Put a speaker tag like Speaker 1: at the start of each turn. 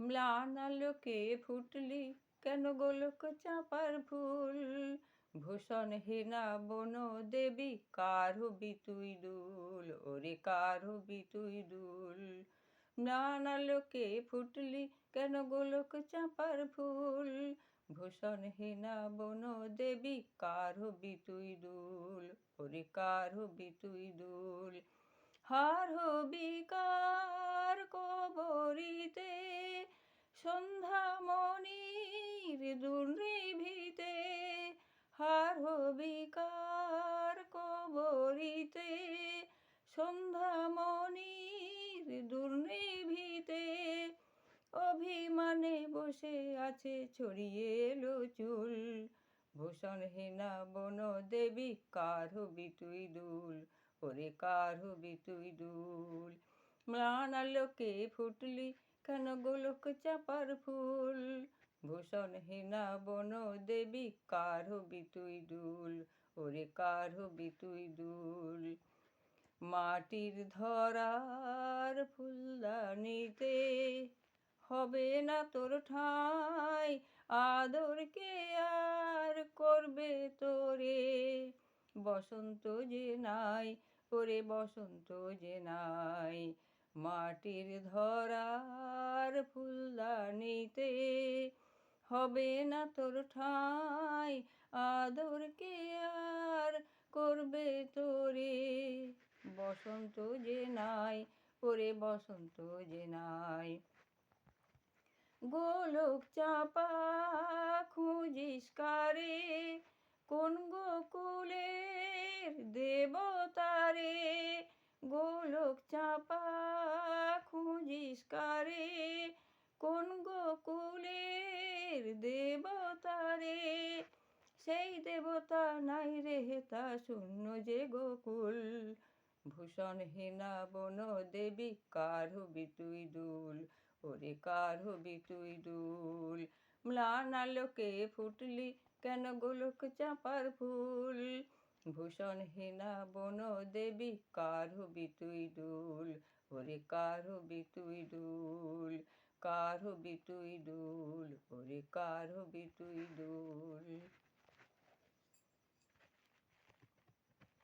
Speaker 1: ম্লান আলোকে ফুটলি কেন গোলক চাঁপার ফুল, ভূষণহীনা বন দেবী কার হবি তুই দুল, ওরে কার হবি তুই দুল। ম্লান আলোকে ফুটলি কেন গোলক চাঁপার ফুল, ভূষণহীনা বন দেবী কার হবি তুই দুল, ওরে কার হবি তুই দুল। হার হবি কার কবরিতে সন্ধ্যামণির দুর্নিভিতে, হার হবি কার কবরিতে সন্ধ্যামণির দুর্নিভিতে। অভিমানে বসে আছে ছড়িয়ে এলো চুল, ভূষণহীনা বন দেবী কার হবি তুই দুল, ওরে কার হবি তুই দুল। ম্লান আলোকে ফুটলি কেন গোলক চাঁপার ফুল, ভূষণহীনা বন দেবী কার হবি তুই দুল, ওরে কার হবি তুই দুল। মাটির ধরার ফুলদানিতে হবে না তোর ঠাঁই, আদর কে আর করবে তোরে, বসন্ত যে নাই, ওরে বসন্ত যে নাই। মাটির ধরার ফুলদানিতে হবে না তোর ঠাঁই, আদর কে আর করবে তোরে, বসন্ত যে নাই, ওরে বসন্ত যে নাই। গোলক চাঁপা খুঁজিস কারে কোন গোকুলের দেবতারে, গোলক চাঁপা খুঁজিস কারে কোন গোকুলের দেবতারে, সেই দেবতা নাই রে হেতা শূন্য যে গোকুল, ভূষণহীনা বন দেবী কার হবি তুই দুল, ওরে কার হবি তুই দুল। ম্লান আলোকে ফুটলি কেন গোলক চাঁপার ফুল, ভূষণহীনা বন দেবী কার হবি তুই দুল, ওরে কার হবি তুই দুল, কার হবি তুই দুল, ওরে কার হবি তুই দুল।